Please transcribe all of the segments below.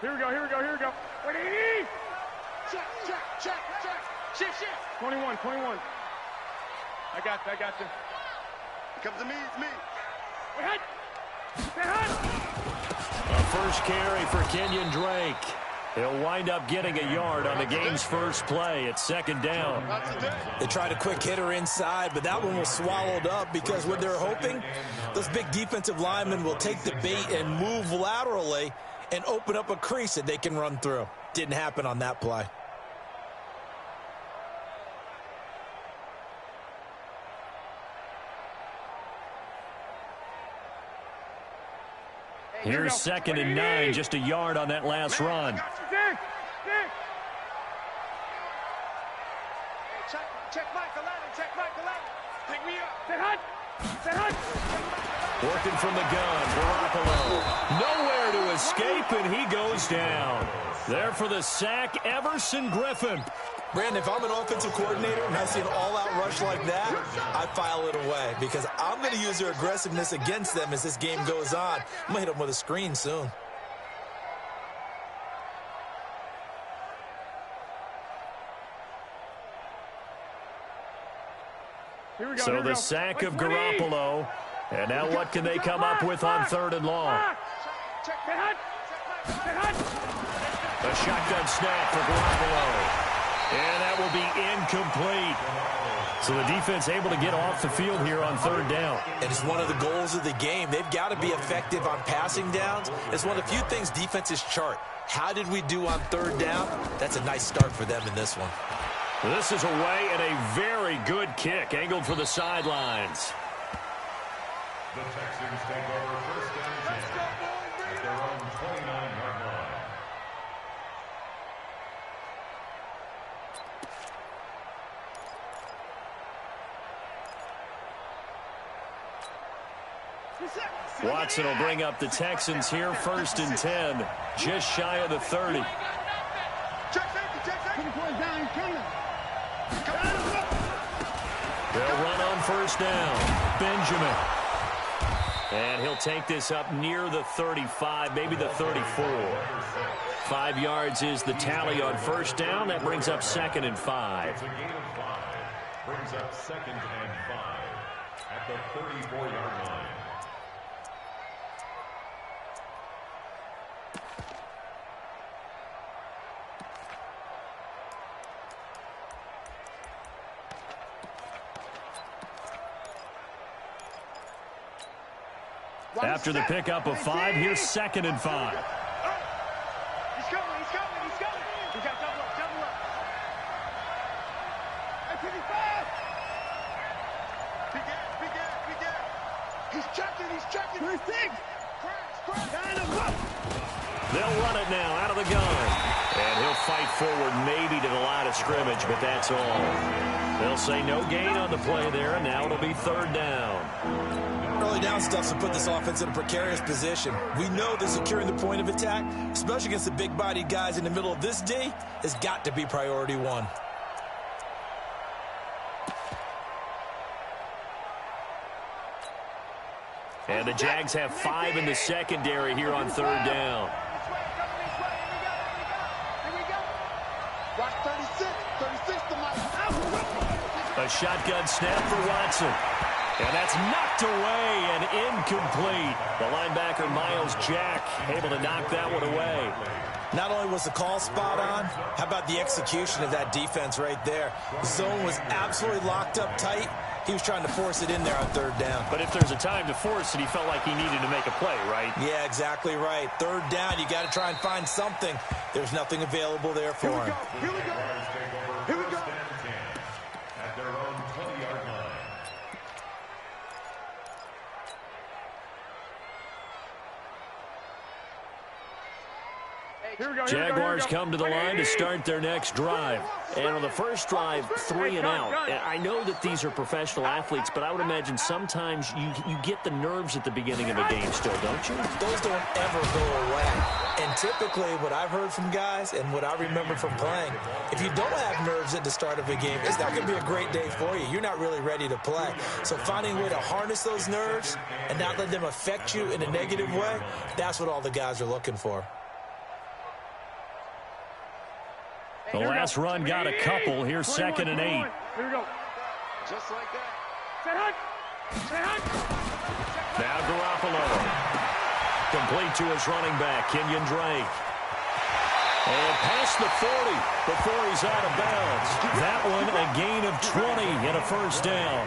Here we go. Ready? Check. Shift. 21. I got you. It comes to me, it's me. A first carry for Kenyon Drake. He'll wind up getting a yard on the game's first play. It's second down. They tried a quick hitter inside, but that one was swallowed up because what they're hoping, those big defensive linemen will take the bait and move laterally and open up a crease that they can run through. Didn't happen on that play. Here's second and 9, just a yard on that last run. Check Michael Allen. Pick me up. Working from the gun, Garoppolo. Nowhere to escape, and he goes down. There for the sack, Everson Griffin. Brandon, if I'm an offensive coordinator and I see an all-out rush like that, I file it away because I'm going to use their aggressiveness against them as this game goes on. I'm going to hit them with a screen soon. So the sack of Garoppolo. And now what can they come up with on third and long? A shotgun snap for Garoppolo. And that will be incomplete. So the defense able to get off the field here on third down. And it's one of the goals of the game. They've got to be effective on passing downs. It's one of the few things defenses chart. How did we do on third down? That's a nice start for them in this one. This is away and a very good kick angled for the sidelines. The Texans take over first and 10 at their own 29-yard line. Watson will bring up the Texans here, first and 10, just shy of the 30. They'll run on first down. Benjamin. And he'll take this up near the 35, maybe the 34. 5 yards is the tally on first down. That brings up second and 5. It's a gain of 5. Brings up second and 5 at the 34-yard line. After the pickup of 5, here's second and 5. He's coming. We got double up. Big gap. He's checking. They'll run it now out of the gun. And he'll fight forward maybe to the line of scrimmage, but that's all. They'll say no gain on the play there, and now it'll be third down. Early down stuff to put this offense in a precarious position. We know that securing the point of attack, especially against the big-bodied guys in the middle of this D, has got to be priority one. And the Jags have 5 in the secondary here on third down. A shotgun snap for Watson. And that's knocked away and incomplete. The linebacker, Miles Jack, able to knock that one away. Not only was the call spot on, how about the execution of that defense right there? The zone was absolutely locked up tight. He was trying to force it in there on third down. But if there's a time to force it, he felt like he needed to make a play, right? Yeah, exactly right. Third down, you got to try and find something. There's nothing available there for him. Here we go. At their own 20-yard line. Jaguars come to the line to start their next drive. And on the first drive, 3 and out. I know that these are professional athletes, but I would imagine sometimes you get the nerves at the beginning of a game still, don't you? Those don't ever go away. And typically what I've heard from guys and what I remember from playing, if you don't have nerves at the start of a game, it's not going to be a great day for you. You're not really ready to play. So finding a way to harness those nerves and not let them affect you in a negative way, that's what all the guys are looking for. The last run got a couple. Here's 2nd and 8. Here we go. Just like that. Set hunt. Set hunt. Now Garoppolo. Complete to his running back, Kenyon Drake. And past the 40 before he's out of bounds. That one a gain of 20 and a first down.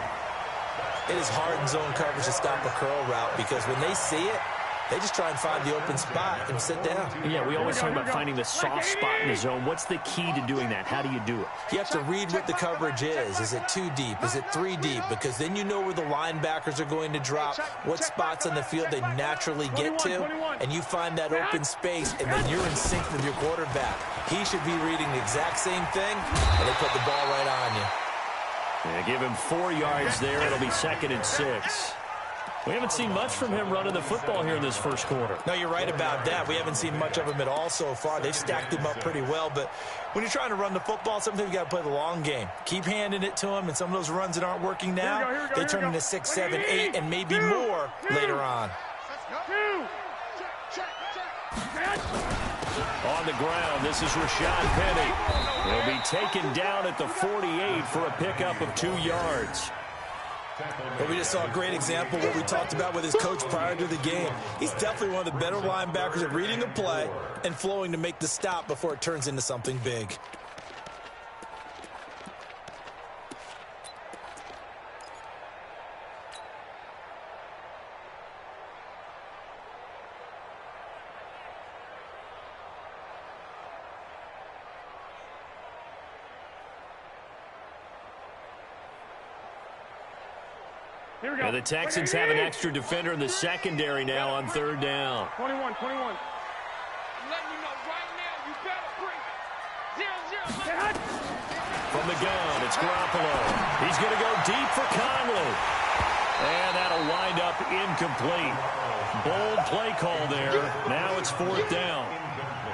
It is hard in zone coverage to stop a curl route because when they see it, they just try and find the open spot and sit down. Yeah, we always talk about finding the soft spot in the zone. What's the key to doing that? How do you do it? You have to read what the coverage is. Is it 2 deep? Is it 3 deep? Because then you know where the linebackers are going to drop, what spots on the field they naturally get to, and you find that open space, and then you're in sync with your quarterback. He should be reading the exact same thing, and they put the ball right on you. Yeah, give him 4 yards there. It'll be 2nd and 6. We haven't seen much from him running the football here in this first quarter. No, you're right about that. We haven't seen much of him at all so far. They've stacked him up pretty well, but when you're trying to run the football, sometimes you got to play the long game. Keep handing it to him, and some of those runs that aren't working now, they turn into 6, 7, 8, and maybe more later on. On the ground, this is Rashad Penny. He'll be taken down at the 48 for a pickup of 2 yards. But we just saw a great example of what we talked about with his coach prior to the game. He's definitely one of the better linebackers at reading a play and flowing to make the stop before it turns into something big. Here we go. And the Texans have an extra defender in the secondary now on 3rd down. 21. Let me know right now, you better bring it. 0-0. Set hunt. From the gun, it's Garoppolo. He's going to go deep for Conley. And that'll wind up incomplete. Bold play call there. Now it's 4th down.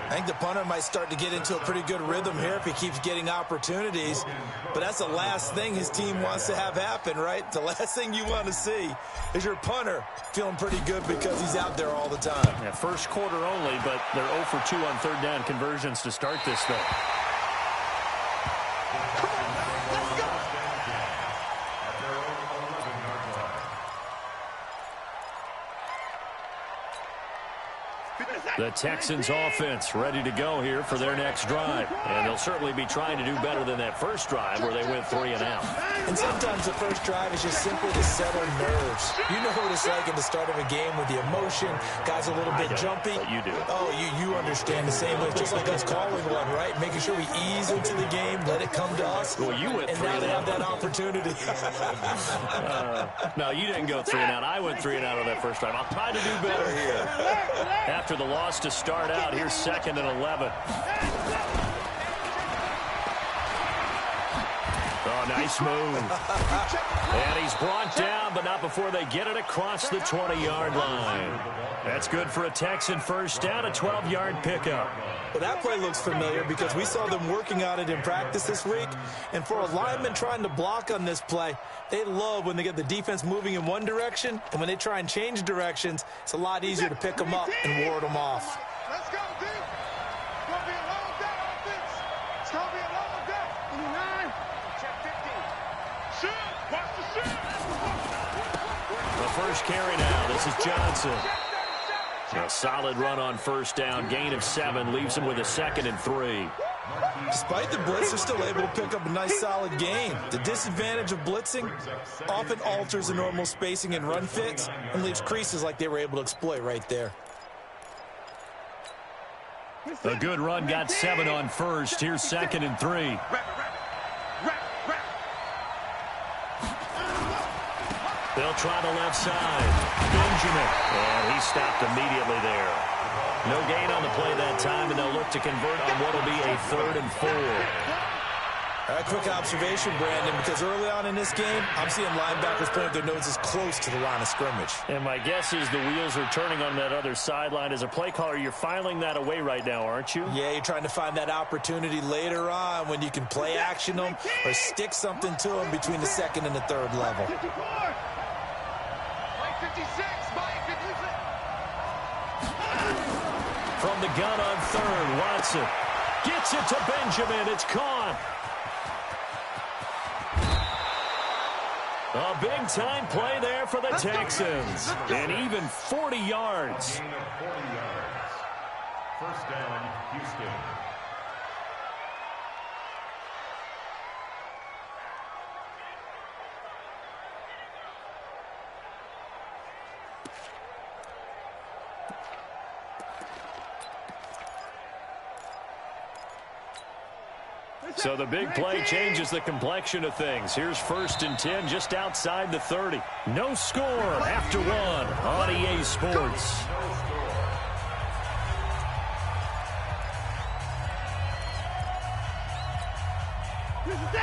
I think the punter might start to get into a pretty good rhythm here if he keeps getting opportunities. But that's the last thing his team wants to have happen, right? The last thing you want to see is your punter feeling pretty good because he's out there all the time. Yeah, first quarter only, but they're 0 for 2 on 3rd down conversions to start this thing. The Texans offense ready to go here for their next drive. And they'll certainly be trying to do better than that first drive where they went 3 and out. And sometimes the first drive is just simply to settle nerves. You know what it's like at the start of a game with the emotion. Guys a little bit jumpy. But you do. Oh, you understand the same way. It's just like us calling one, right? Making sure we ease into the game, let it come to us. Well, you went and 3 now and they out. have that opportunity. No, you didn't go 3 and out. I went 3 and out on that first drive. I'll try to do better here. After the loss to start out, here's 2nd and 11. Oh, nice move. And he's brought down, but not before they get it across the 20-yard line. That's good for a Texan first down, a 12-yard pickup. Well, that play looks familiar because we saw them working on it in practice this week. And for a lineman trying to block on this play, they love when they get the defense moving in one direction. And when they try and change directions, it's a lot easier to pick them up and ward them off. Let's go, D. It's going to be a long day, offense. It's going to be a long day. 29. Check 15. Shoot. Watch the shoot. The first carry now. This is Johnson. A solid run on first down. Gain of 7 leaves him with a 2nd and 3. Despite the blitz, they're still able to pick up a nice, solid gain. The disadvantage of blitzing often alters the normal spacing and run fits and leaves creases like they were able to exploit right there. A good run got 7 on first. Here's 2nd and 3. They'll try the left side. Benjamin. And he stopped immediately there. No gain on the play that time, and they'll look to convert on what will be a 3rd and 4. A quick observation, Brandon, because early on in this game, I'm seeing linebackers point their noses close to the line of scrimmage. And my guess is the wheels are turning on that other sideline. As a play caller, you're filing that away right now, aren't you? Yeah, you're trying to find that opportunity later on when you can play action them or stick something to them between the 2nd and the 3rd level. 56, Mike 56. From the gun on 3rd, Watson Gets it to Benjamin. It's caught. A big-time play there for the Texans. And even 40 yards. Gain of 40 yards. First down, Houston. So the big play changes the complexion of things. Here's 1st and 10 just outside the 30. No score after one on EA Sports.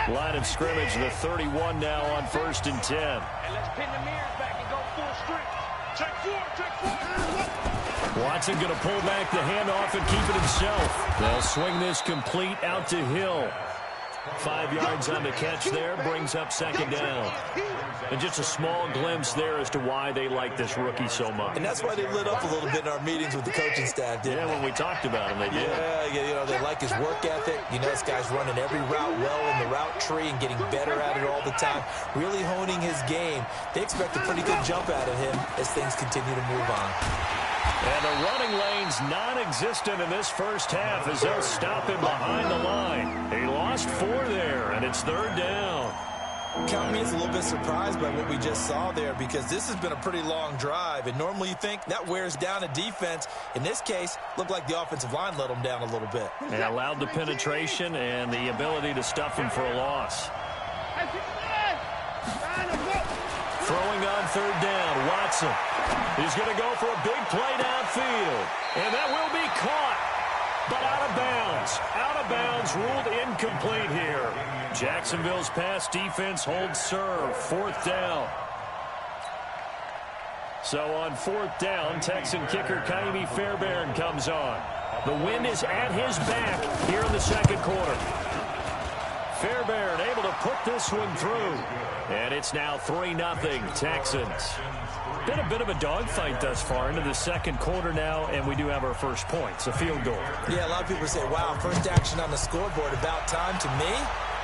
Line of scrimmage, the 31 now on 1st and 10. And let's pin the mirrors back and go full strength. Check four. Watson going to pull back the handoff and keep it himself. They'll swing this complete out to Hill. 5 yards on the catch there, brings up 2nd down. And just a small glimpse there as to why they like this rookie so much. And that's why they lit up a little bit in our meetings with the coaching staff, didn't they? When we talked about him, they did. Yeah, they like his work ethic. You know, this guy's running every route well in the route tree and getting better at it all the time, really honing his game. They expect a pretty good jump out of him as things continue to move on. And the running lane's non-existent in this first half as they'll stop him behind the line. He lost 4 there, and it's 3rd down. Count me as a little bit surprised by what we just saw there because this has been a pretty long drive, and normally you think that wears down a defense. In this case, looked like the offensive line let them down a little bit. They allowed the penetration and the ability to stuff him for a loss. Throwing on 3rd down, Watson. He's going to go for a big play downfield. And that will be caught, but out of bounds. Out of bounds, ruled incomplete here. Jacksonville's pass defense holds serve. 4th down. So on 4th down, Texan kicker Kaimi Fairbairn comes on. The wind is at his back here in the 2nd quarter. Fairbairn able to put this one through. And it's now 3-0 Texans. Been a bit of a dogfight thus far into the 2nd quarter now, and we do have our first points, a field goal. Yeah, a lot of people say, wow, first action on the scoreboard, about time. To me,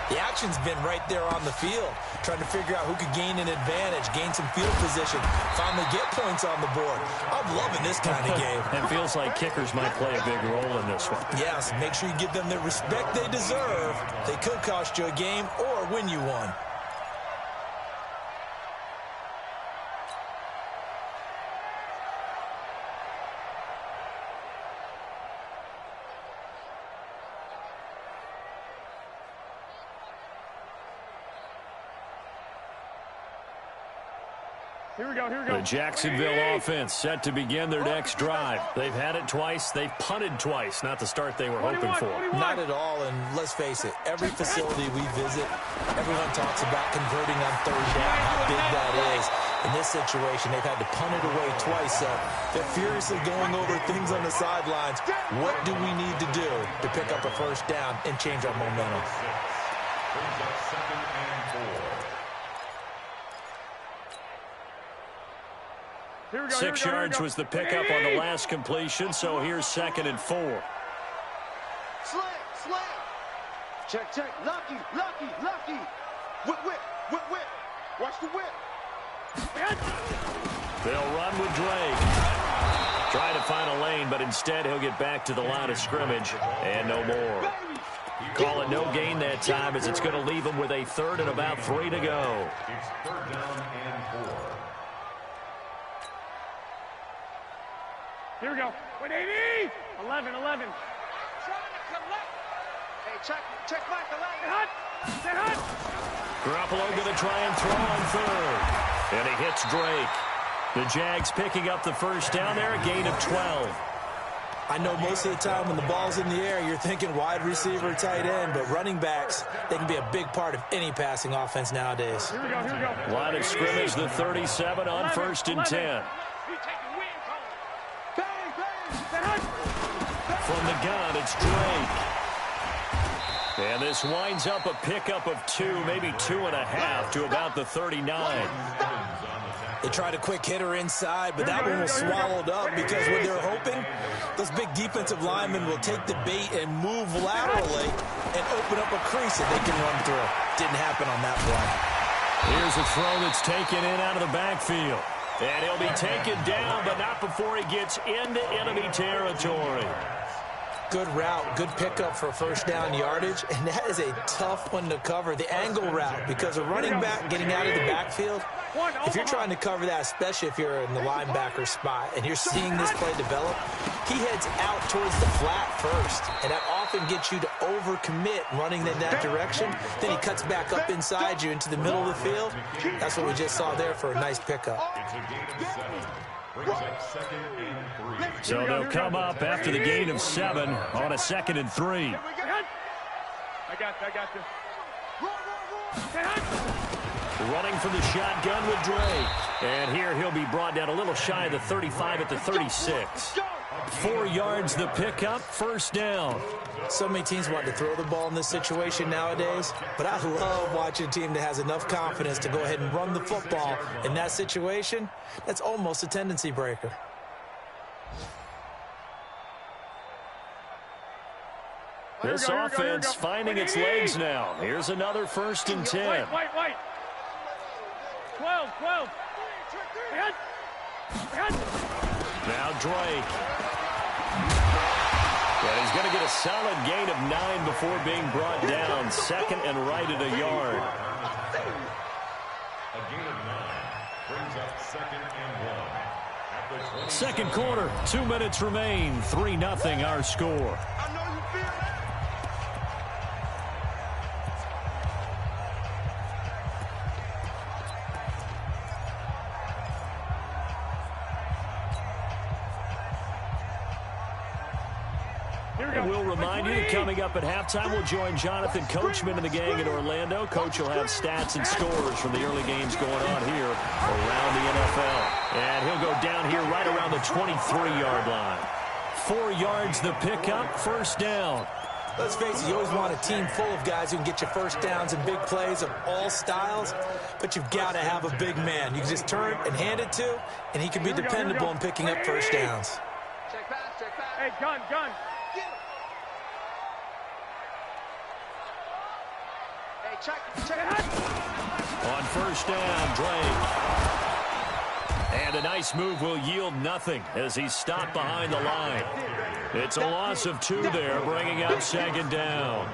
the action's been right there on the field, trying to figure out who could gain an advantage, gain some field position, finally get points on the board. I'm loving this kind of game. It feels like kickers might play a big role in this one. Yes, make sure you give them the respect they deserve. They could cost you a game or win you one. Here we go. The Jacksonville offense set to begin their next drive. They've had it twice. They've punted twice. Not the start they were hoping for. Not at all, and let's face it, every facility we visit, everyone talks about converting on 3rd down, how big that is. In this situation, they've had to punt it away twice, so they're furiously going over things on the sidelines. What do we need to do to pick up a 1st down and change our momentum? Brings up 2nd and 4. 6 yards was the pickup on the last completion, so here's 2nd and 4. Slam. Check. Lucky. Whip. Watch the whip. They'll run with Drake. Try to find a lane, but instead he'll get back to the line of scrimmage and no more. Call it no gain that time as it's going to leave him with a 3rd and about 3 to go. It's 3rd down and 4. Here we go. 180. 11. Trying to collect. Hey, check Michael Allen. Stay hot. Garoppolo going to try and throw on 3rd. And he hits Drake. The Jags picking up the 1st down there, a gain of 12. I know most of the time when the ball's in the air, you're thinking wide receiver, tight end, but running backs, they can be a big part of any passing offense nowadays. Here we go. Line of scrimmage, the 37 on 1st and 10. From the gun, it's Drake. And this winds up a pickup of 2, maybe 2.5 to about the 39. They tried a quick hitter inside, but that one was swallowed up because what they're hoping, those big defensive linemen will take the bait and move laterally and open up a crease that they can run through. Didn't happen on that play. Here's a throw that's taken in out of the backfield. And he'll be taken down, but not before he gets into enemy territory. Good route, good pickup for first down yardage, and that is a tough one to cover, the angle route, because a running back getting out of the backfield, if you're trying to cover that, especially if you're in the linebacker spot and you're seeing this play develop, he heads out towards the flat first, and that often gets you to overcommit running in that direction. Then he cuts back up inside you into the middle of the field. That's what we just saw there for a nice pickup. It's a gain of 7. Brings up 2nd and 3. So they'll come up after the gain of 7 on a 2nd and 3. I got you. Running from the shotgun with Drake. And here he'll be brought down a little shy of the 35 at the 36. 4 yards the pickup, first down. So many teams want to throw the ball in this situation nowadays, but I love watching a team that has enough confidence to go ahead and run the football. In that situation, that's almost a tendency breaker. This offense finding its legs now. Here's another 1st and 10. Wait. 12. Now Drake. And he's going to get a solid gain of 9 before being brought down. 2nd and right at a yard. A gain of 9 brings up 2nd and 1. At the 20. Second quarter, 2 minutes remain. 3-0 our score. I know you feel it. And we'll remind you, coming up at halftime, we'll join Jonathan Coachman and the gang in Orlando. Coach will have stats and scores from the early games going on here around the NFL. And he'll go down here right around the 23-yard line. 4 yards the pickup, first down. Let's face it, you always want a team full of guys who can get you first downs and big plays of all styles, but you've got to have a big man. You can just turn and hand it to, and he can be dependable in picking up first downs. Check pass. Hey, gun. Hey, check. On first down, Drake. And a nice move will yield nothing as he's stopped behind the line. It's a loss of 2 there, bringing up 2nd down.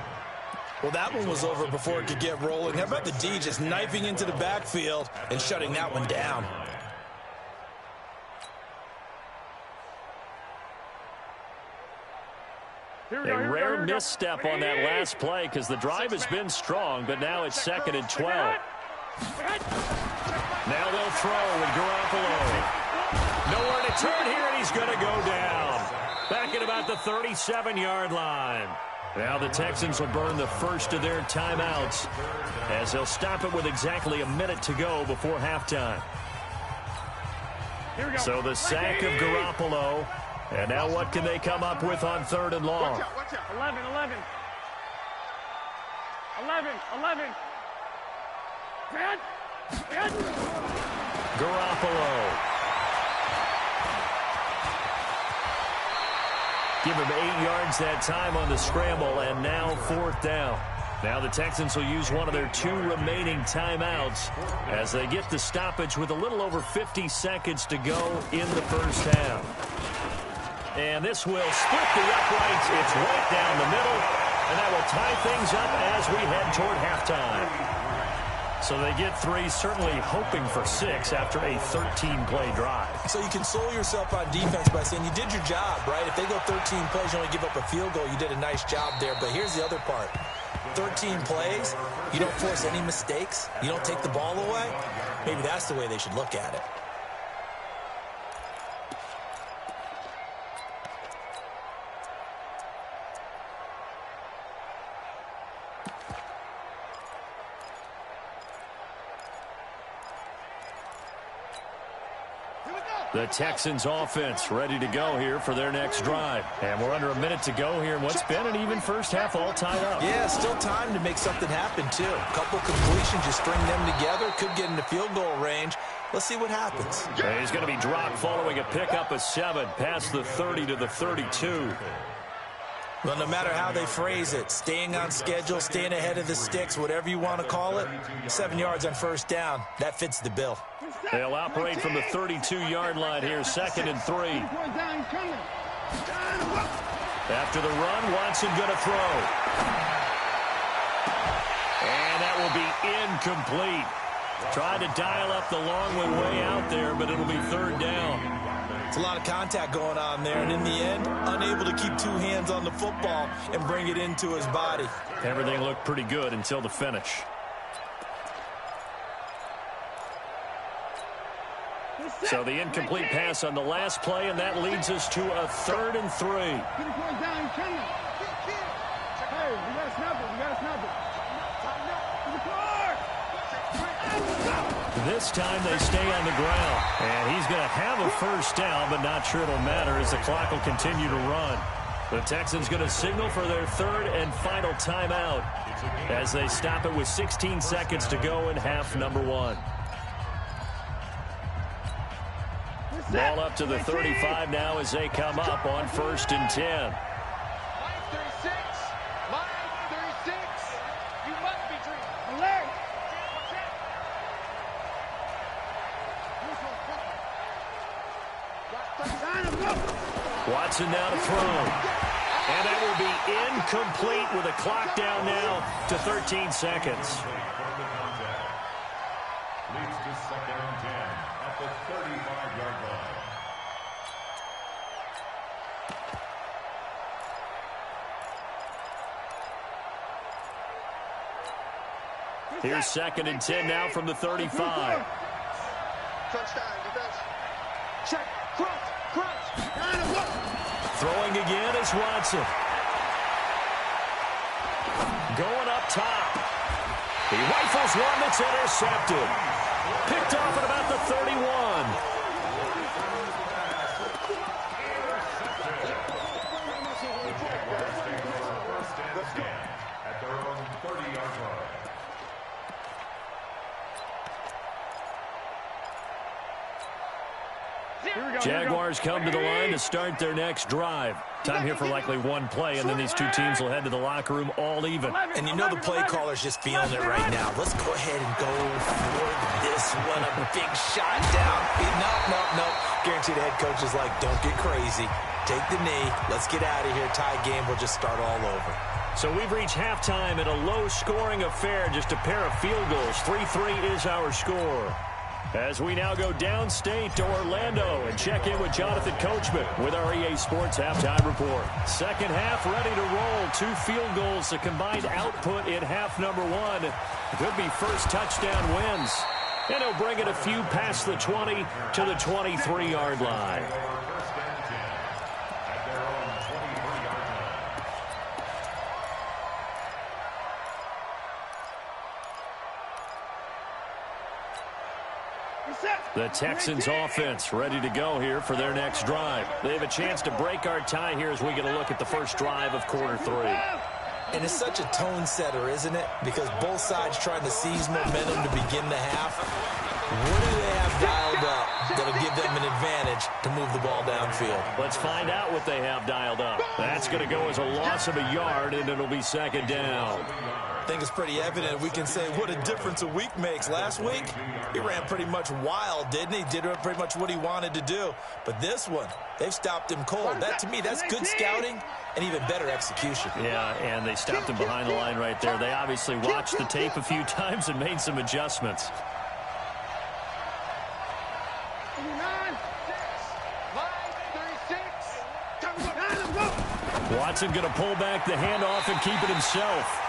Well, that one was over before it could get rolling. How about the D just knifing into the backfield and shutting that one down? A rare misstep on that last play because the drive has been strong, but now it's 2nd and 12. Now they'll throw with Garoppolo. Nowhere to turn here, and he's going to go down. Back at about the 37-yard line. Now the Texans will burn the first of their timeouts as they'll stop it with exactly a minute to go before halftime. So the sack of Garoppolo. And now what can they come up with on 3rd and long? Watch out. 11. Garoppolo. Give him 8 yards that time on the scramble, and now 4th down. Now the Texans will use one of their 2 remaining timeouts as they get the stoppage with a little over 50 seconds to go in the first half. And this will split the uprights. It's right down the middle, and that will tie things up as we head toward halftime. So they get 3, certainly hoping for 6 after a 13-play drive. So you console yourself on defense by saying you did your job, right? If they go 13 plays, you only give up a field goal, you did a nice job there. But here's the other part. 13 plays, you don't force any mistakes, you don't take the ball away. Maybe that's the way they should look at it. The Texans offense ready to go here for their next drive. And we're under a minute to go here in what's been an even first half, all tied up. Yeah, still time to make something happen, too. A couple completions, just string them together, could get into field goal range. Let's see what happens. He's going to be dropped following a pickup of 7 past the 30 to the 32. Well, no matter how they phrase it, staying on schedule, staying ahead of the sticks, whatever you want to call it, 7 yards on first down, that fits the bill. They'll operate from the 32-yard line here, 2nd and 3. After the run, Watson going to throw. And that will be incomplete. Tried to dial up the long way out there, but it'll be 3rd down. It's a lot of contact going on there, and in the end, unable to keep 2 hands on the football and bring it into his body. Everything looked pretty good until the finish. So the incomplete pass on the last play, and that leads us to a 3rd and 3. Hey, you gotta snap it. You gotta snap it. This time they stay on the ground. And he's going to have a first down, but not sure it'll matter as the clock will continue to run. The Texans going to signal for their 3rd and final timeout as they stop it with 16 seconds to go in half number 1. Ball up to the 35 now as they come up on 1st and 10. Line 36. Line 36. You must be dreaming. Alert. Watson now to throw. And that will be incomplete with a clock down now to 13 seconds. Leads to 2nd and 10 at the 35-yard line. Here's 2nd and 10 now from the 35. Touchdown, defense. Check, crunch. Throwing again is Watson. Going up top. He rifles one that's intercepted. Picked off at about the 31. First and 10 at their own 30-yard line. Jaguars come to the line to start their next drive. Time here for likely one play, and then these two teams will head to the locker room all even. And you know the play caller's just feeling it right now. Let's go ahead and go for this one. A big shot down. No. Guaranteed the head coach is like, don't get crazy. Take the knee. Let's get out of here. Tie game. We'll just start all over. So we've reached halftime in a low-scoring affair, just a pair of field goals. 3-3 is our score. As we now go downstate to Orlando and check in with Jonathan Coachman with our EA Sports Halftime Report. Second half ready to roll. 2 field goals, the combined output in half number 1. Could be first touchdown wins. And he'll bring it a few past the 20 to the 23-yard line. The Texans offense ready to go here for their next drive. They have a chance to break our tie here as we get a look at the first drive of quarter 3. And it's such a tone setter, isn't it? Because both sides trying to seize momentum to begin the half. What do they have dialed up that'll give them an advantage to move the ball downfield? Let's find out what they have dialed up. That's going to go as a loss of a yard, and it'll be second down. I think it's pretty evident. We can say what a difference a week makes. Last week, he ran pretty much wild, didn't he? Did pretty much what he wanted to do. But this one, they've stopped him cold. That, to me, that's good scouting and even better execution. Yeah, and they stopped him behind the line right there. They obviously watched the tape a few times and made some adjustments. Watson going to pull back the handoff and keep it himself.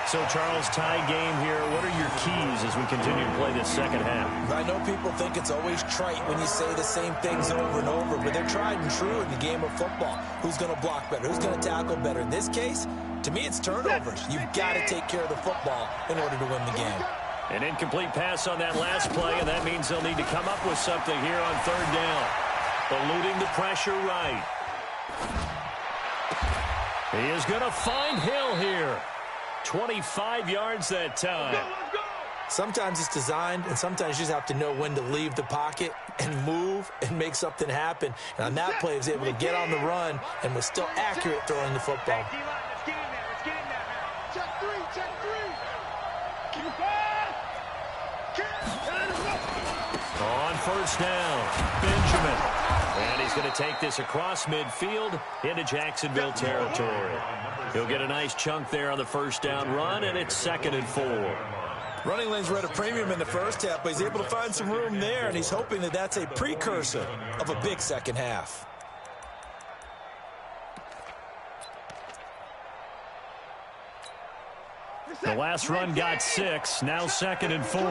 So, Charles, tie game here. What are your keys as we continue to play this second half? I know people think it's always trite when you say the same things over and over, but they're tried and true in the game of football. Who's going to block better? Who's going to tackle better? In this case, to me, it's turnovers. You've got to take care of the football in order to win the game. An incomplete pass on that last play, and that means they'll need to come up with something here on third down. Eluding the pressure right. He is going to find Hill here. 25 yards that time. Sometimes it's designed, and sometimes you just have to know when to leave the pocket and move and make something happen. And on that play, he was able to get on the run and was still accurate throwing the football. Hey, D-line, let's get in there. Let's get in there, man. Check three, check three. On first down, Benjamin. And he's going to take this across midfield into Jacksonville territory. He'll get a nice chunk there on the first down run, and it's 2nd and 4. Running lanes were at a premium in the first half, but he's able to find some room there, and he's hoping that that's a precursor of a big second half. The last run got 6, now 2nd and 4.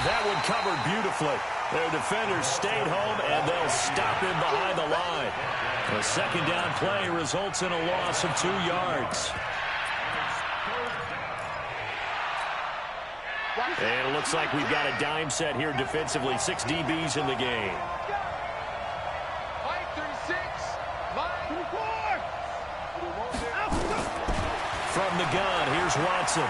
That one covered beautifully. Their defenders stayed home, and they'll stop him behind the line. The second down play results in a loss of 2 yards. And it looks like we've got a dime set here defensively. 6 DBs in the game. From the gun, here's Watson.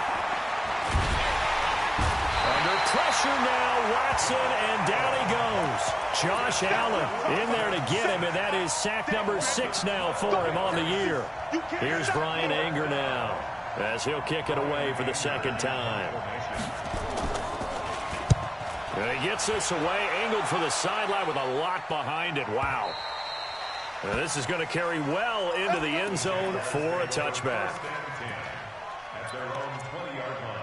Under pressure now, Watson, and down he goes. Josh Allen in there to get him, and that is sack number 6 now for him on the year. Here's Brian Anger now, as he'll kick it away for the second time. And he gets this away, angled for the sideline with a lot behind it. Wow. And this is going to carry well into the end zone for a touchback. At their own 20-yard line.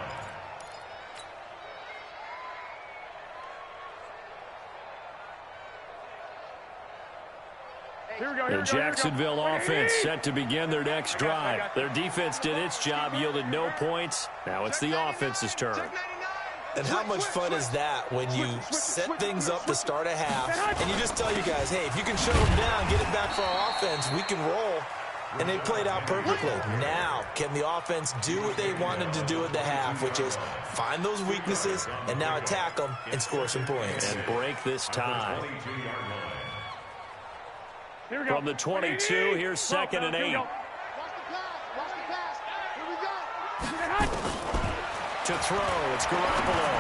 The Jacksonville offense set to begin their next drive. Their defense did its job, yielded no points. Now it's the offense's turn. And how much fun is that when you set things up to start a half and you just tell you guys, hey, if you can shut them down, get it back for our offense, we can roll. And they played out perfectly. Now, can the offense do what they wanted to do at the half, which is find those weaknesses and now attack them and score some points. And break this tie. From the 22, here's 2nd and 8. Watch the pass. Watch the pass. Here we go. To throw, it's Garoppolo.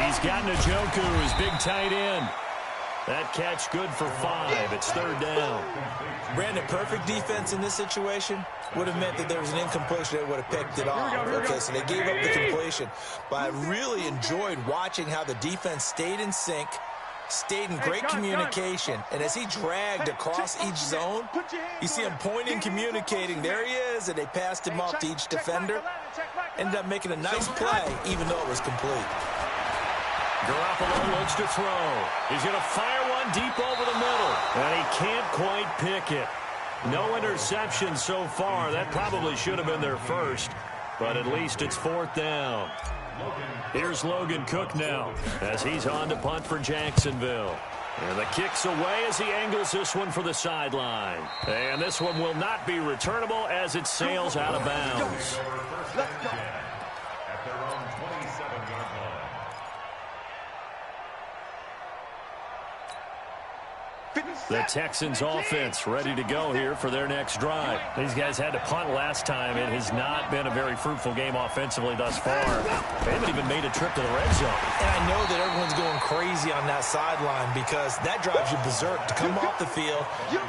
He's got Njoku, his big tight end. That catch good for 5. It's 3rd down. Brandon, perfect defense in this situation would have meant that there was an incompletion. They would have picked it off. Okay, so they gave up the completion. But I really enjoyed watching how the defense stayed in sync, stayed in great communication. And as he dragged across each zone, you see him pointing, communicating. There he is, and they passed him off to each defender. Ended up making a nice play, even though it was complete. Garoppolo looks to throw. He's going to fire one deep over the middle. And he can't quite pick it. No interception so far. That probably should have been their first. But at least it's 4th down. Here's Logan Cook now, as he's on to punt for Jacksonville. And the kick's away as he angles this one for the sideline. And this one will not be returnable as it sails out of bounds. Let's go. At their own 27-yard line. The Texans offense ready to go here for their next drive. These guys had to punt last time. It has not been a very fruitful game offensively thus far. They haven't even made a trip to the red zone. And I know that everyone's going crazy on that sideline because that drives you berserk to come off the field,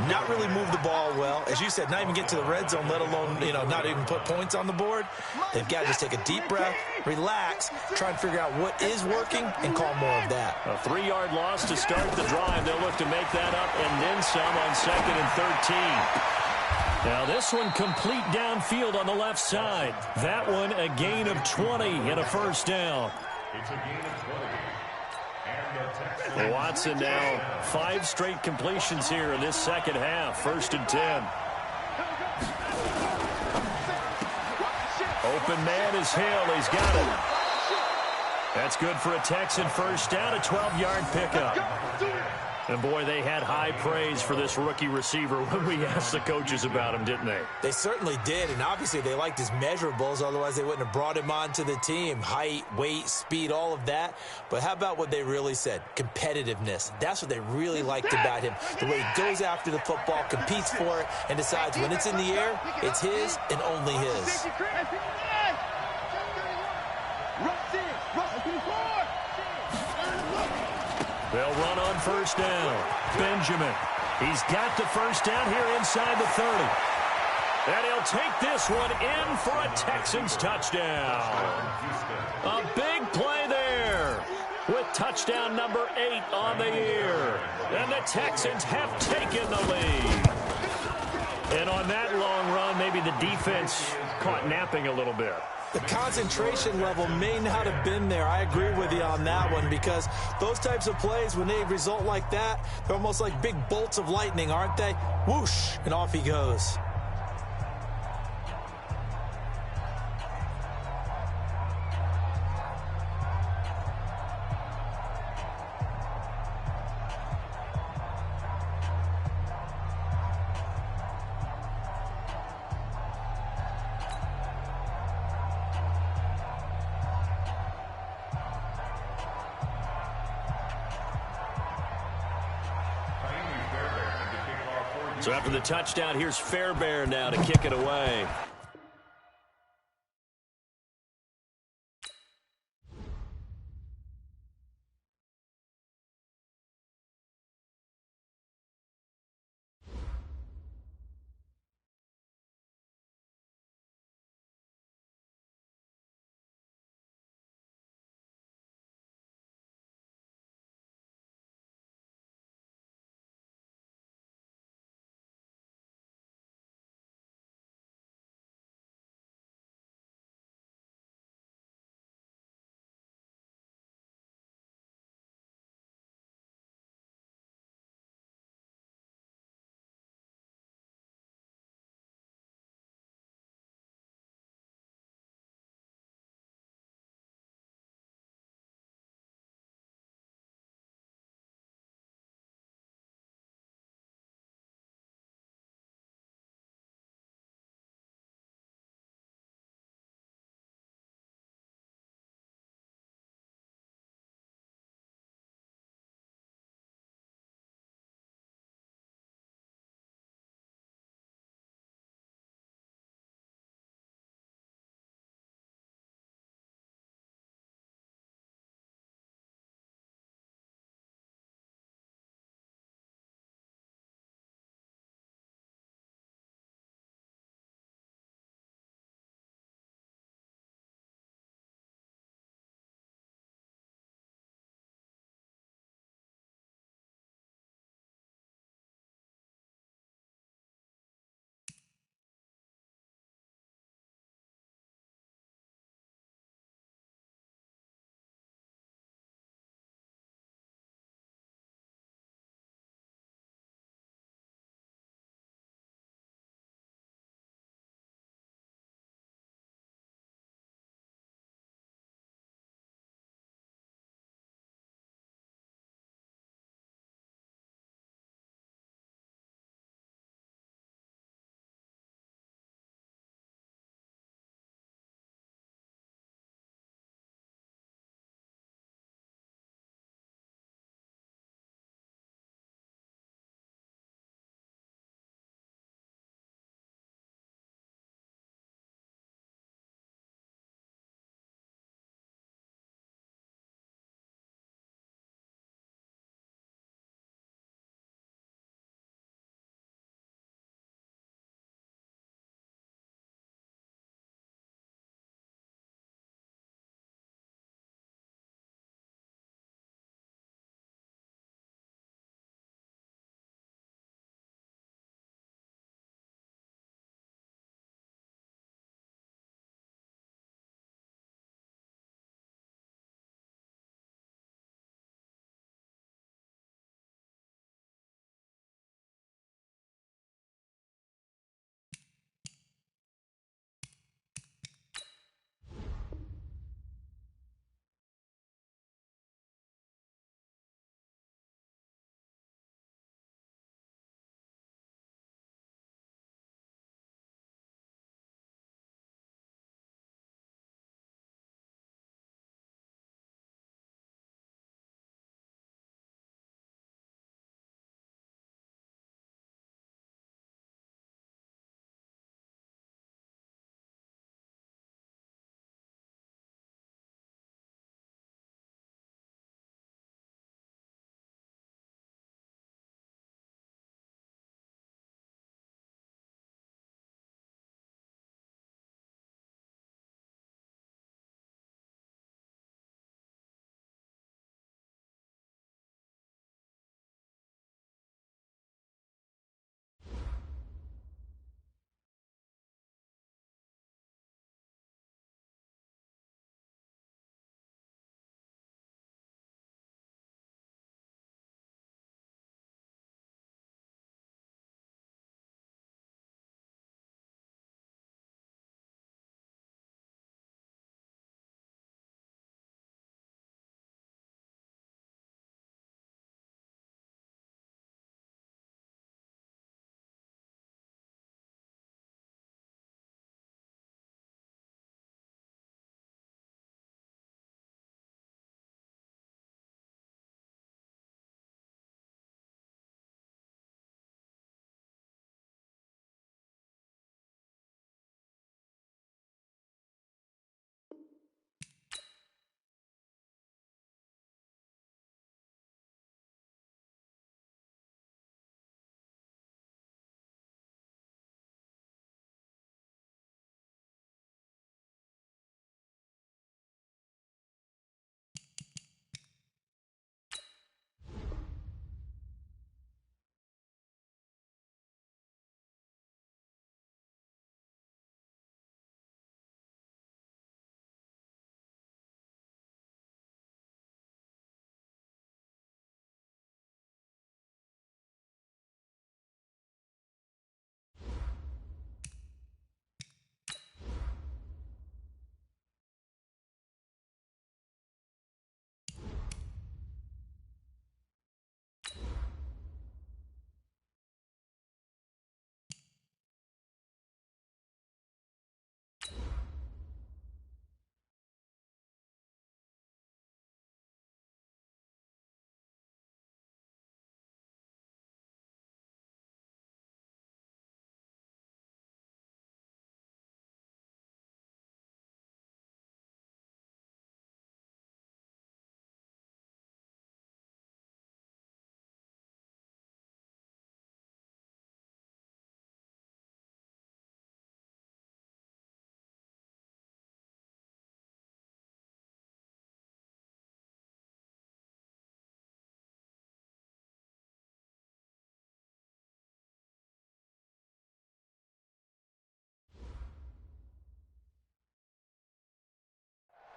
not really move the ball well. As you said, not even get to the red zone, let alone, not even put points on the board. They've got to just take a deep breath, relax, try and figure out what is working, and call more of that. A 3-yard loss to start the drive. They'll look to make that up and then some on 2nd and 13. Now this one complete downfield on the left side. That one a gain of 20 and a first down. It's a gain of 20. And Watson now 5 straight completions here in this second half. 1st and 10. Open man is Hill. He's got it. That's good for a Texan first down, a 12-yard pickup. And, boy, they had high praise for this rookie receiver when we asked the coaches about him, didn't they? They certainly did, and obviously they liked his measurables. Otherwise, they wouldn't have brought him onto the team. Height, weight, speed, all of that. But how about what they really said? Competitiveness. That's what they really liked about him. The way he goes after the football, competes for it, and decides when it's in the air, it's his and only his. They'll run on first down. Benjamin. He's got the first down here inside the 30. And he'll take this one in for a Texans touchdown. A big play there with touchdown number 8 on the year. And the Texans have taken the lead. And on that long run, maybe the defense caught napping a little bit. The concentration level may not have been there. I agree with you on that one, because those types of plays, when they result like that, they're almost like big bolts of lightning, aren't they? Whoosh, and off he goes. So after the touchdown, here's Fairbairn now to kick it away.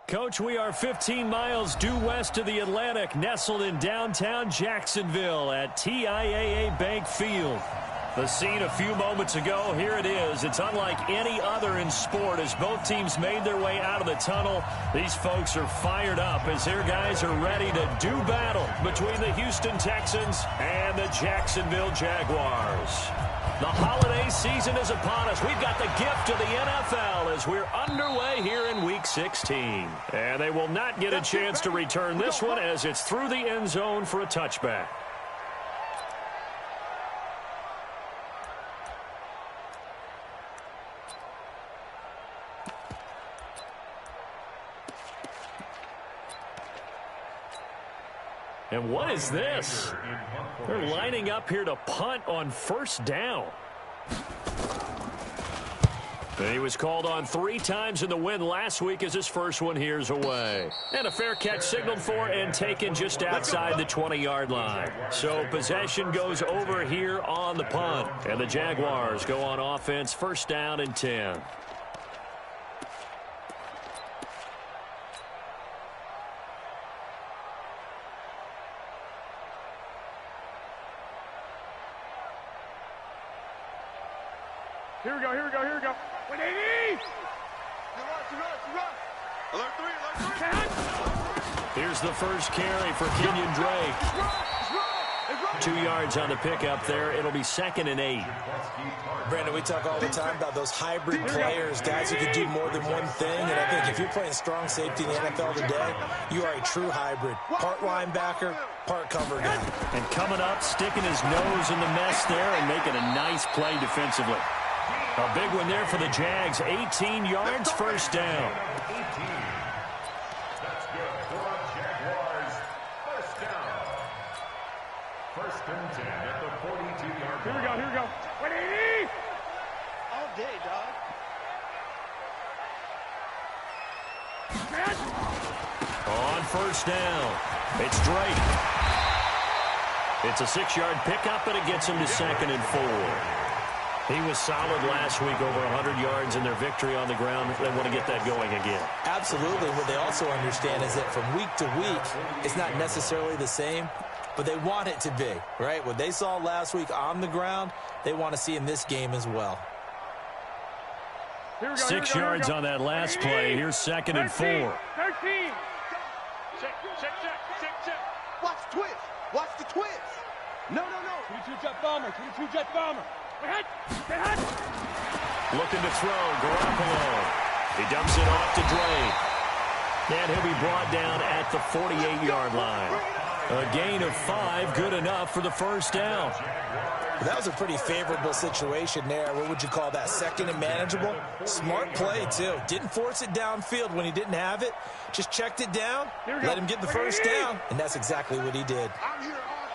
Coach, we are 15 miles due west of the Atlantic, nestled in downtown Jacksonville at TIAA Bank Field. The scene a few moments ago, here it is. It's unlike any other in sport as both teams made their way out of the tunnel. These folks are fired up as their guys are ready to do battle between the Houston Texans and the Jacksonville Jaguars. The holiday season is upon us. We've got the gift of the NFL as we're underway here in Week 16. And they will not get a chance to return this one as it's through the end zone for a touchback. And what is this? They're lining up here to punt on first down. And he was called on 3 times in the win last week as his first one here's away. And a fair catch signaled for and taken just outside the 20-yard line. So possession goes over here on the punt. And the Jaguars go on offense, first down and 10. Here we go, here we go, here we go. 180! Alert 3. Here's the first carry for Kenyon Drake. 2 yards on the pickup there. It'll be 2nd and 8. Brandon, we talk all the time about those hybrid players, guys who can do more than one thing. And I think if you're playing strong safety in the NFL today, you are a true hybrid. Part linebacker, part cover guy. And coming up, sticking his nose in the mess there and making a nice play defensively. A big one there for the Jags. 18 yards, first down. 18. That's good for the Jaguars. First down. 1st and 10 at the 42-yard line. Here we go, here we go. 180! All day, dog. On first down, it's Drake. It's a 6-yard pickup, and it gets him to 2nd and 4. He was solid last week, over 100 yards in their victory on the ground. They want to get that going again. Absolutely. What they also understand is that from week to week, it's not necessarily the same, but they want it to be, right? What they saw last week on the ground, they want to see in this game as well. Here we go, 6 yards on that last play. Here's 2nd and 4. 13! Check. Watch the twist. Watch the twist. No. 22-jet bomber, 22-jet bomber. Looking to throw, Garoppolo. He dumps it off to Drake. And he'll be brought down at the 48-yard line. A gain of 5, good enough for the first down. That was a pretty favorable situation there. What would you call that? 2nd and manageable? Smart play, too. Didn't force it downfield when he didn't have it. Just checked it down, let him get the first down, and that's exactly what he did.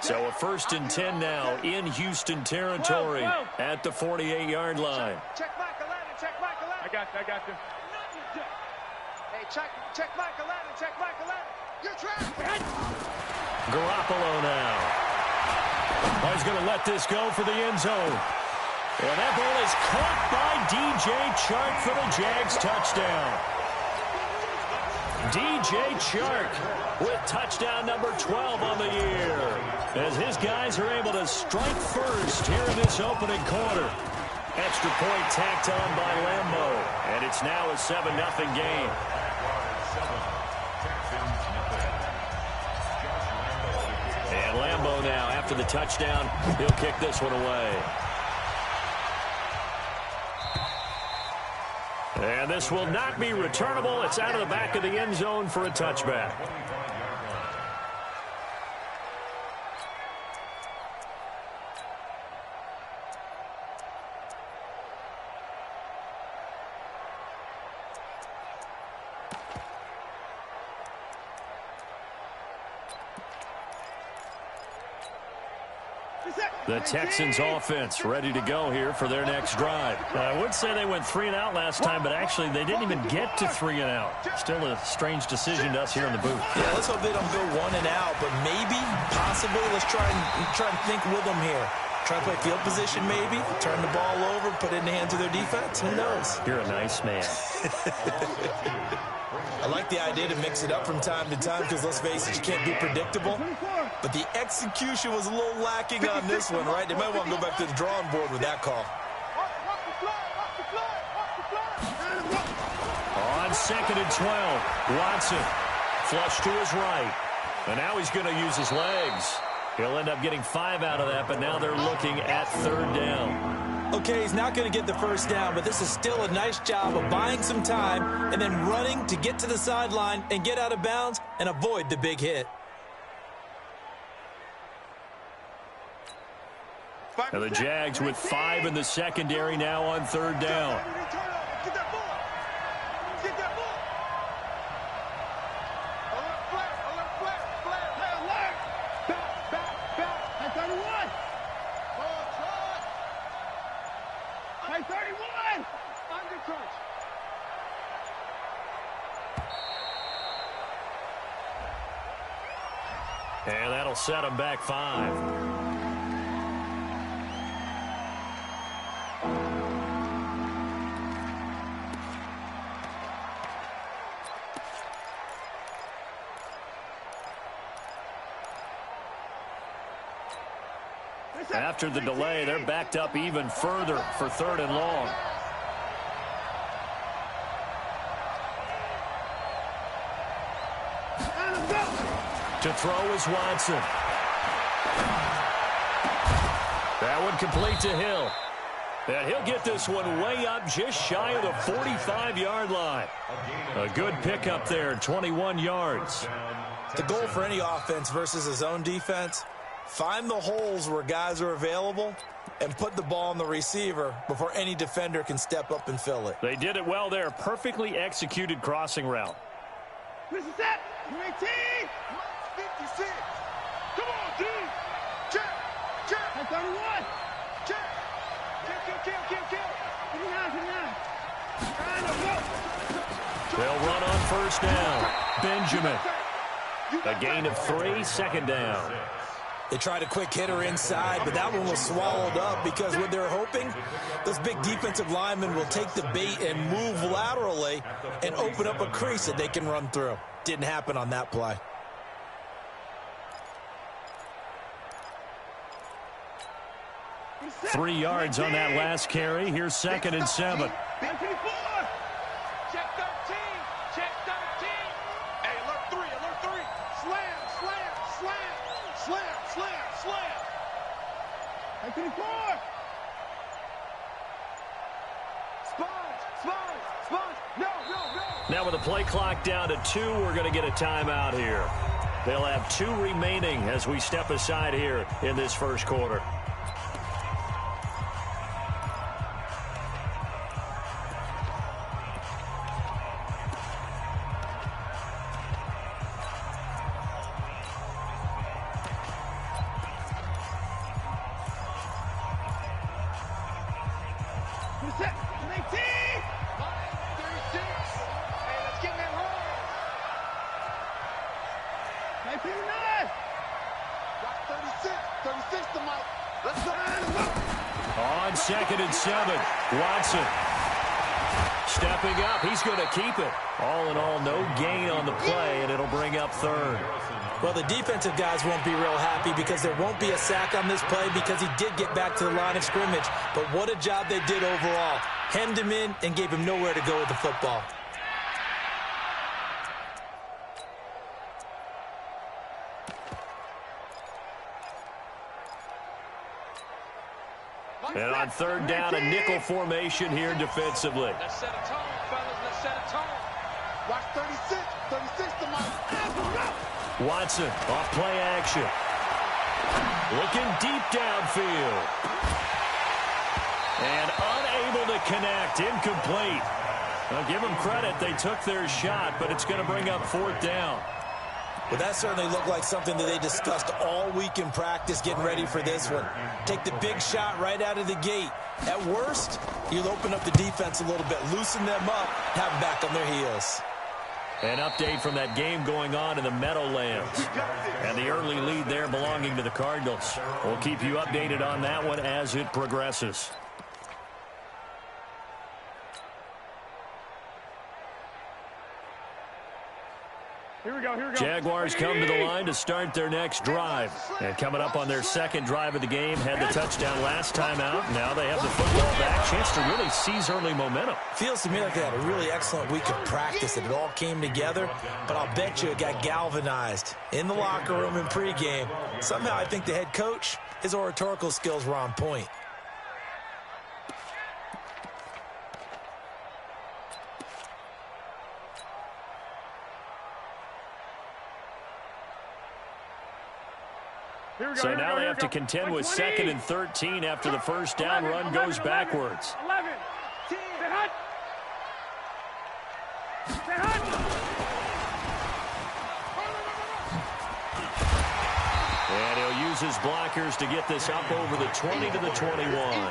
So a 1st and 10 now in Houston territory at the 48-yard line. Check Michael Allen, check Michael Allen. I got you. Hey, check Michael Allen, check Michael Allen. You're trapped. Garoppolo now. He's going to let this go for the end zone. And that ball is caught by DJ Chark for the Jags touchdown. DJ Chark with touchdown number 12 on the year. As his guys are able to strike first here in this opening quarter. Extra point tacked on by Lambo. And it's now a 7-0 game. And Lambo now, after the touchdown, he'll kick this one away. And this will not be returnable. It's out of the back of the end zone for a touchback. The Texans offense ready to go here for their next drive. I would say they went 3 and out last time, but actually they didn't even get to 3 and out. Still a strange decision to us here in the booth. Yeah, let's hope they don't go 1 and out, but maybe, possibly, let's try and think with them here. Try to play field position maybe, turn the ball over, put it in the hands of their defense. Who knows? You're a nice man. I like the idea to mix it up from time to time because, let's face it, you can't be predictable. But the execution was a little lacking on this one, right? They might want to go back to the drawing board with that call. On 2nd and 12, Watson flush to his right. And now he's going to use his legs. He'll end up getting 5 out of that, but now they're looking at 3rd down. Okay, he's not going to get the first down, but this is still a nice job of buying some time and then running to get to the sideline and get out of bounds and avoid the big hit. And the Jags with 5 in the secondary now on 3rd down. Get that ball. Get that ball. Alert, flat, alert, flat, flat. Hey, alert. Back. Hey, 31. Ball, try. Hey, 31. Under coach. And that'll set him back 5. After the delay, they're backed up even further for 3rd and long. To throw is Watson. That one complete to Hill. And he'll get this one way up just shy of the 45-yard line. A good pickup there, 21 yards. The goal for any offense versus a zone defense, find the holes where guys are available and put the ball on the receiver before any defender can step up and fill it. They did it well there. Perfectly executed crossing route. This is that. 19. 56. Come on, dude. Check. Hey, 31. Check. Kill. 59. Trying to go. They'll run on 1st down. Benjamin. A gain of 3, 2nd down. They tried a quick hitter inside, but that one was swallowed up because what they're hoping, those big defensive linemen will take the bait and move laterally and open up a crease that they can run through. Didn't happen on that play. Three yards on that last carry. Here's 2nd and 7. Check 13. Check 13. Hey, alert 3. Slam. Hey, 24. Sponge. No. Now with the play clock down to 2, we're going to get a timeout here. They'll have 2 remaining as we step aside here in this first quarter. On 2nd and 7, Watson stepping up. He's going to keep it. All in all, no gain on the play, and it'll bring up 3rd. Well, the defensive guys won't be real happy because there won't be a sack on this play because he did get back to the line of scrimmage. But what a job they did overall. Hemmed him in and gave him nowhere to go with the football. And on 3rd down, a nickel formation here defensively. Let's set a tone, fellas. Let's set a tone. Watch 36 to my. Watson off play action. Looking deep downfield. And unable to connect. Incomplete. Now give them credit. They took their shot, but it's going to bring up 4th down. Well, that certainly looked like something that they discussed all week in practice getting ready for this one. Take the big shot right out of the gate. At worst, you'll open up the defense a little bit, loosen them up, have them back on their heels. An update from that game going on in the Meadowlands. And the early lead there belonging to the Cardinals. We'll keep you updated on that one as it progresses. Here we go. Jaguars come to the line to start their next drive. And coming up on their second drive of the game, had the touchdown last time out. Now they have the football back. Chance to really seize early momentum. Feels to me like they had a really excellent week of practice and it all came together. But I'll bet you it got galvanized in the locker room in pregame. Somehow I think the head coach, his oratorical skills were on point. So now they have to contend with 2nd and 13 after the first down run goes backwards. 11. And he'll use his blockers to get this up over the 20 to the 21.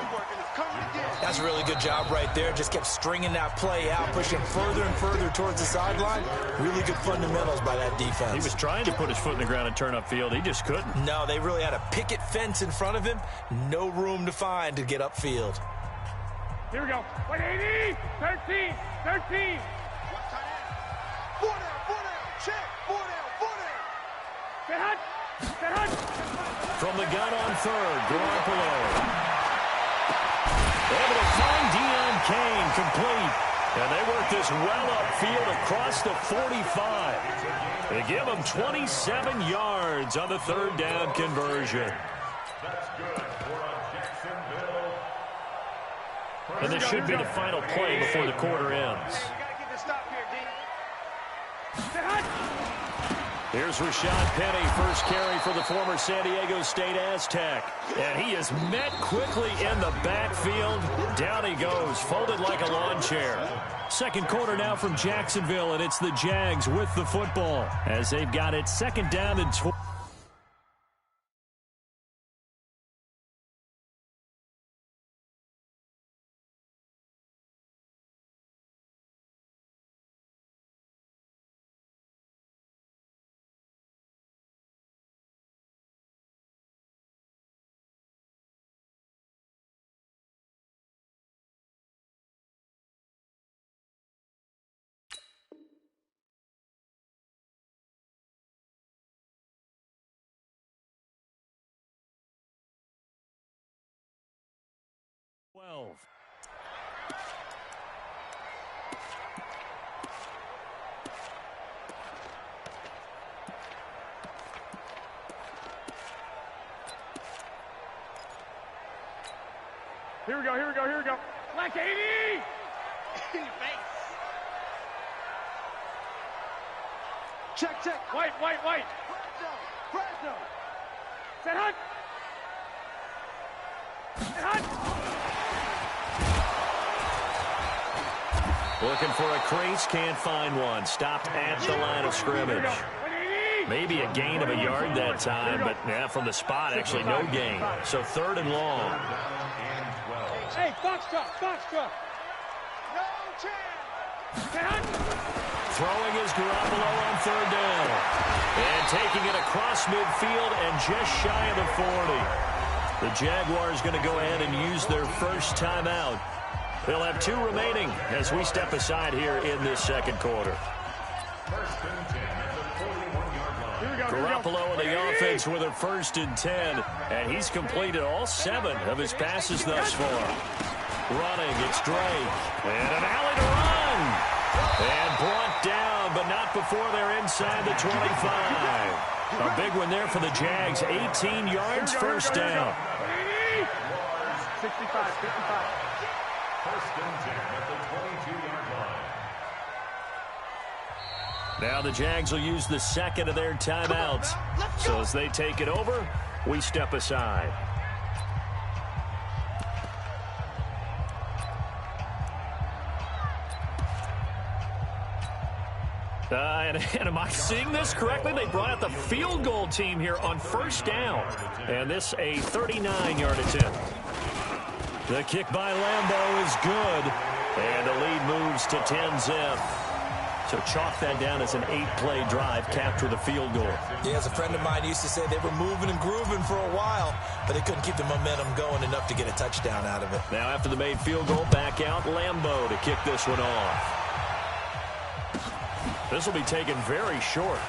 That's a really good job right there. Just kept stringing that play out, pushing further and further towards the sideline. Really good fundamentals by that defense. He was trying to put his foot in the ground and turn upfield. He just couldn't. No, they really had a picket fence in front of him. No room to find to get upfield. Here we go. 180. 13. 13. Four down. Check. Four down. Get hot. From the gun on third, Garoppolo. Able to find Deion Kane, complete. And they work this well upfield across the 45. They give him 27 yards on the third down conversion. That's good for Jacksonville. And this should be the final play before the quarter ends. You got to get the stop here, D. Here's Rashad Penny, first carry for the former San Diego State Aztec. And he is met quickly in the backfield. Down he goes, folded like a lawn chair. Second quarter now from Jacksonville, and it's the Jags with the football as they've got it 2nd down and 12. Here we go. Black 80. In your face. Check. White. Fresno. Set hot. Looking for a crease, can't find one. Stopped at the line of scrimmage. Maybe a gain of a yard that time, but from the spot, actually no gain. So 3rd and long. Hey, box truck. No chance. Throwing is Garoppolo on 3rd down. And taking it across midfield and just shy of the 40. The Jaguars going to go ahead and use their first timeout. They'll have 2 remaining as we step aside here in this second quarter. Garoppolo in the offense with a 1st and 10. And he's completed all 7 of his passes thus far. Running, it's Drake. And an alley to run. And brought down, but not before they're inside the 25. A big one there for the Jags. 18 yards, first down. 65, 55. 1st and 10 at the 22-yard line. Now the Jags will use the 2nd of their timeouts. So as they take it over, we step aside. And am I seeing this correctly? They brought out the field goal team here on 1st down. And this a 39-yard attempt. The kick by Lambeau is good. And the lead moves to 10-zip. So chalk that down as an 8-play drive, capture the field goal. Yeah, as a friend of mine used to say, they were moving and grooving for a while, but they couldn't keep the momentum going enough to get a touchdown out of it. Now after the made field goal, back out Lambeau to kick this one off. This will be taken very short.